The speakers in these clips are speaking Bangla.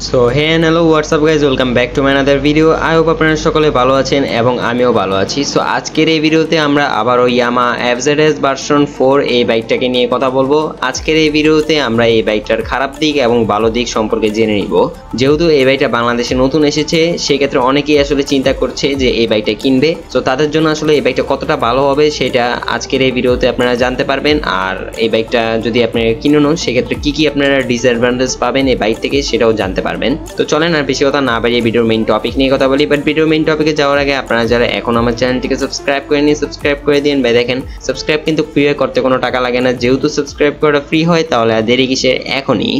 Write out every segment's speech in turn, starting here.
So hey and hello what's up guys, welcome back to my another video. I hope আপনারা সকলে ভালো আছেন এবং আমিও ভালো আছি। সো আজকের এই ভিডিওতে আমরা আবারও ইয়ামা এফজেডএস ভার্সন 4 এই বাইকটাকে নিয়ে কথা বলবো। আজকের এই ভিডিওতে আমরা এই বাইকটার খারাপ দিক এবং ভালো দিক সম্পর্কে জেনে নিব। যেহেতু এই বাইকটা বাংলাদেশে নতুন এসেছে, সেক্ষেত্রে অনেকেই আসলে চিন্তা করছে যে এই বাইকটা কিনবে। তো তাদের জন্য আসলে এই বাইকটা কতটা ভালো হবে সেটা আজকের এই ভিডিওতে আপনারা জানতে পারবেন। আর এই বাইকটা যদি আপনারা কিনুন, সেক্ষেত্রে কি কি আপনারা ডিসঅ্যাডভান্টেজ পাবেন এই বাইক থেকে সেটাও জানতে পারবেন। তো চলেন আর বেশি কথা না বাড়িয়ে ভিডিওর মেইন টপিক নিয়ে কথা বলি। বাট ভিডিওর মেইন টপিকে যাওয়ার আগে আপনারা যারা এখন আমার চ্যানেলটিকে সাবস্ক্রাইব করেননি, সাবস্ক্রাইব করে দিন। ভাই দেখেন, সাবস্ক্রাইব কিন্তু ফ্রি হয়, করতে কোনো টাকা লাগে না। যেহেতু সাবস্ক্রাইব করাটা ফ্রি হয়, তাহলে আর দেরি কিসের, এখনই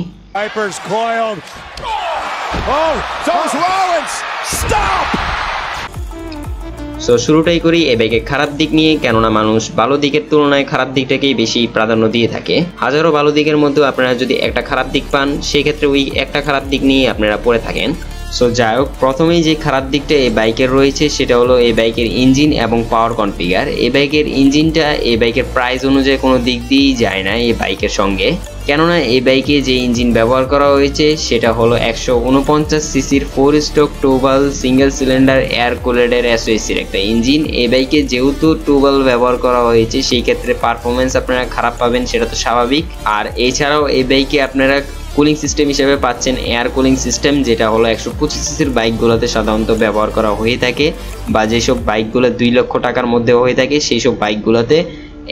সো শুরুটাই করি এই বাইকের খারাপ দিক নিয়ে, কেননা মানুষ ভালো দিকের তুলনায় খারাপ দিকটাকেই বেশি প্রাধান্য দিয়ে থাকে। হাজারো ভালো দিকের মধ্যে আপনারা যদি একটা খারাপ দিক পান, সেক্ষেত্রে ওই একটা খারাপ দিক নিয়ে আপনারা পড়ে থাকেন। সো যাই হোক, প্রথমেই যে খারাপ দিকটা এই বাইকের রয়েছে সেটা হলো এই বাইকের ইঞ্জিন এবং পাওয়ার কনফিগার। এই বাইকের ইঞ্জিনটা এই বাইকের প্রাইস অনুযায়ী কোনো দিক দিয়েই যায় না এই বাইকের সঙ্গে, কেননা এই বাইকে যে ইঞ্জিন ব্যবহার করা হয়েছে সেটা হলো 149 সিসির 4 স্ট্রোক টুবাল সিঙ্গেল সিলিন্ডার এয়ার কুলেটের এসওএসির একটা ইঞ্জিন। এই বাইকে যেহেতু টুবাল ব্যবহার করা হয়েছে, সেই ক্ষেত্রে পারফরমেন্স আপনারা খারাপ পাবেন, সেটা তো স্বাভাবিক। আর এছাড়াও এই বাইকে আপনারা কুলিং সিস্টেম হিসেবে পাচ্ছেন এয়ার কুলিং সিস্টেম, যেটা হলো 125 সিসির বাইকগুলোতে সাধারণত ব্যবহার করা হয়ে থাকে, বা যেসব বাইকগুলো 2 লক্ষ টাকার মধ্যে হয়ে থাকে সেই সব বাইকগুলোতে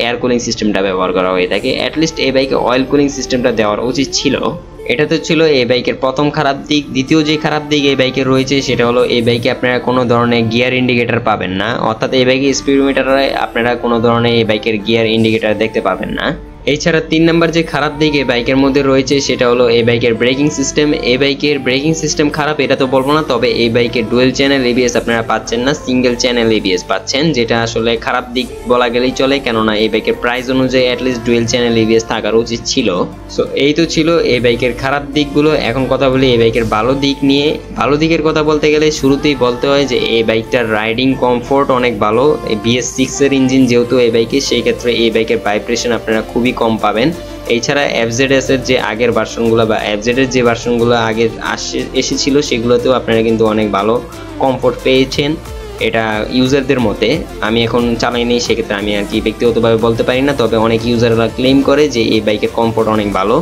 এয়ার কুলিং সিস্টেমটা ব্যবহার করা হয়ে থাকে। অ্যাটলিস্ট এই বাইকে অয়েল কুলিং সিস্টেমটা দেওয়ার উচিত ছিল। এটা তো ছিল এই বাইকের প্রথম খারাপ দিক। দ্বিতীয় যে খারাপ দিক এই বাইকের রয়েছে সেটা হলো এই বাইকে আপনারা কোনো ধরনের গিয়ার ইন্ডিকেটর পাবেন না, অর্থাৎ এই বাইকে স্পিডোমিটারে আপনারা কোনো ধরনের এই বাইকের গিয়ার ইন্ডিকেটর দেখতে পাবেন না। এছাড়া 3 নম্বর যে খারাপ দিক এই বাইকের মধ্যে রয়েছে সেটা হলো এই বাইকের ব্রেকিং সিস্টেম। এই বাইকের ব্রেকিং সিস্টেম খারাপ এটা তো বলবো না, তবে এই বাইকের ডুয়েল চ্যানেল এবিএস আপনারা পাচ্ছেন না, সিঙ্গেল চ্যানেল এবিএস পাচ্ছেন, যেটা আসলে খারাপ দিক বলা গেলেই চলে, কেননা এই বাইকের প্রাইস অনুযায়ী অ্যাটলিস্ট ডুয়েল চ্যানেল এবিএস থাকার উচিত ছিল। সো এই তো ছিল এই বাইকের খারাপ দিকগুলো। এখন কথা বলি এই বাইকের ভালো দিক নিয়ে। ভালো দিকের কথা বলতে গেলে শুরুতেই বলতে হয় যে এই বাইকটার রাইডিং কমফোর্ট অনেক ভালো। এই BS6 এর ইঞ্জিন যেহেতু এই বাইকে, সেই ক্ষেত্রে এই বাইকের ভাইব্রেশন আপনারা খুবই কম পাবেন। এছাড়া এফজেডএস এর যে আগের ভার্সনগুলো বা এফজেড এর যে ভার্সনগুলো আগে এসেছিল, সেগুলোতেও আপনারা কিন্তু অনেক ভালো কমফোর্ট পেয়েছেন। এটা ইউজারদের মতে, আমি এখন চালাইনি, সেক্ষেত্রে আমি আর কি ব্যক্তিগতভাবে বলতে পারি না, তবে অনেক ইউজাররা ক্লেম করে যে এই বাইকের কমফোর্ট অনেক ভালো।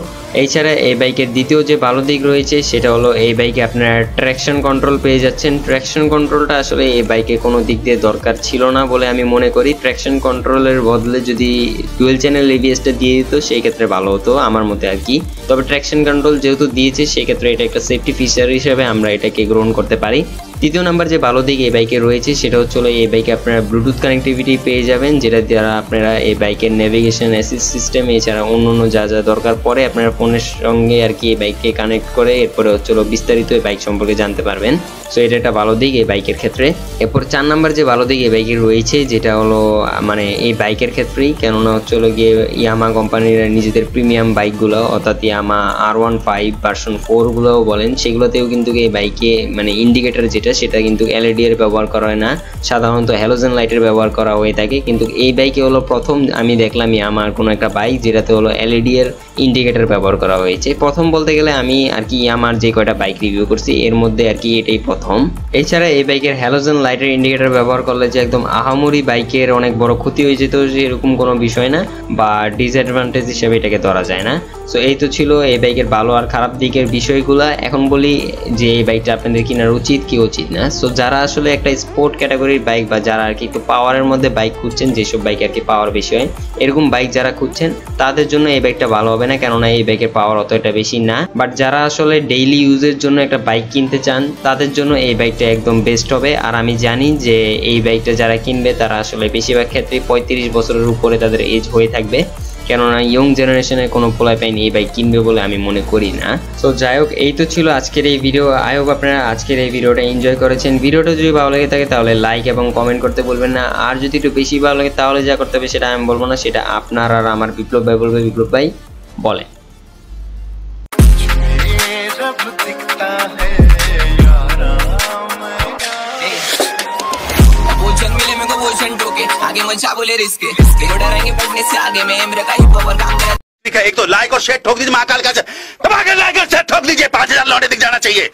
এছাড়া এই বাইকের দ্বিতীয় যে ভালো দিক রয়েছে সেটা হলো এই বাইকে আপনারা ট্র্যাকশন কন্ট্রোল পেয়ে যাচ্ছেন। ট্র্যাকশন কন্ট্রোলটা আসলে এই বাইকে কোনো দিক দিয়ে দরকার ছিল না বলে আমি মনে করি। ট্র্যাকশন কন্ট্রোলের বদলে যদি ডুয়েল চ্যানেল এবিএসটা দিয়ে দিত, সেই ক্ষেত্রে ভালো হতো আমার মতে আর কি। তবে ট্র্যাকশন কন্ট্রোল যেহেতু দিয়েছে, সেই ক্ষেত্রে এটা একটা সেফটি ফিচার হিসেবে আমরা এটাকে গ্রহণ করতে পারি। তৃতীয় নাম্বার যে ভালো দিক এই বাইকে রয়েছে সেটা হচ্ছে এই বাইকে আপনারা ব্লুটুথ কানেক্টিভিটি পেয়ে যাবেন, যেটা দ্বারা আপনারা এই বাইকের নেভিগেশন অ্যাসিস্ট সিস্টেম এছাড়া অন্য যা যা দরকার পড়ে আপনারা ফোনের সঙ্গে আর কি এই বাইককে কানেক্ট করে এরপরে হচ্ছে বিস্তারিত এই বাইক সম্পর্কে জানতে পারবেন। সো এটা একটা ভালো দিক এই বাইকের ক্ষেত্রে। এরপর 4 নাম্বার যে ভালো দিক এই বাইকের রয়েছে যেটা হলো মানে এই বাইকের ক্ষেত্রেই, কেননা হচ্ছে গিয়ে ইয়ামা কোম্পানির নিজেদের প্রিমিয়াম বাইকগুলো, অর্থাৎ ইয়ামা R15 ভার্সন 4 গুলোও বলেন, সেগুলোতেও কিন্তু এই বাইকে মানে ইন্ডিকেটর যেটা সেটা কিন্তু এলইডি এর ব্যবহার করা হয় না, সাধারণত হ্যালোজেন লাইটের ব্যবহার করা হয়ে থাকে। কিন্তু এই বাইকে হলো প্রথম আমি দেখলাম ইয়ামার কোনো একটা বাইক যেটাতে হলো এলইডি এর ইন্ডিকেটর ব্যবহার করা হয়েছে। প্রথম বলতে গেলে আমি আর কি ইয়ামার যে কয়টা বাইক রিভিউ করছি এর মধ্যে আর কি এটাই প্রথম। এছাড়া এই বাইকের হ্যালোজেন লাইটের ইন্ডিকেটর ব্যবহার করলে যে একদম আহামরি বাইকের অনেক বড় ক্ষতি হয়ে যেত, এরকম কোনো বিষয় না, বা ডিসঅ্যাডভান্টেজ হিসেবে এটাকে ধরা যায় না। সো এই তো ছিল এই বাইকের ভালো আর খারাপ দিকের বিষয়গুলো। এখন বলি যে এই বাইকটা আপনাদের কেনার উচিত কি উচিত না। সো যারা আসলে একটা স্পোর্ট ক্যাটাগরির বাইক বা যারা আর কি একটু পাওয়ারের মধ্যে বাইক খুঁজছেন, যেসব বাইক আর কি পাওয়ার বেশি হয়, এরকম বাইক যারা খুঁজছেন তাদের জন্য এই বাইকটা ভালো হবে না, কেননা এই বাইকের পাওয়ার অতটা বেশি না। বাট যারা আসলে ডেইলি ইউজের জন্য একটা বাইক কিনতে চান, তাদের জন্য এই বাইকটা একদম বেস্ট হবে। আর আমি জানি যে এই বাইকটা যারা কিনবে তারা আসলে বেশিরভাগ ক্ষেত্রে 35 বছরের উপরে তাদের এজ হয়ে থাকবে, কেননা ইয়ং জেনারেশনের কোনো পোলাই পাইনি এই বাইক কিনবে বলে আমি মনে করি না। সো যাই হোক, এই তো ছিল আজকের এই ভিডিও। আই হোপ আপনারা আজকের এই ভিডিওটা এনজয় করেছেন। ভিডিওটা যদি ভালো লাগে থাকে তাহলে লাইক এবং কমেন্ট করতে বলবেন না। আর যদি একটু বেশি ভালো লাগে তাহলে যা করতে হবে সেটা আমি বলবো না, সেটা আপনার আর আমার বিপ্লব ভাই বলবে। বিপ্লব ভাই বলে आगे मचा बोले रिस्क डरेंगे बढ़ने से आगे में मेरा का ही पावर काम ठीक है, एक तो लाइक और शेयर ठोक दीजिए, महाकाल का दबा के लाइक और शेयर ठोक दीजिए, 5000 लौटे दिख जाना चाहिए।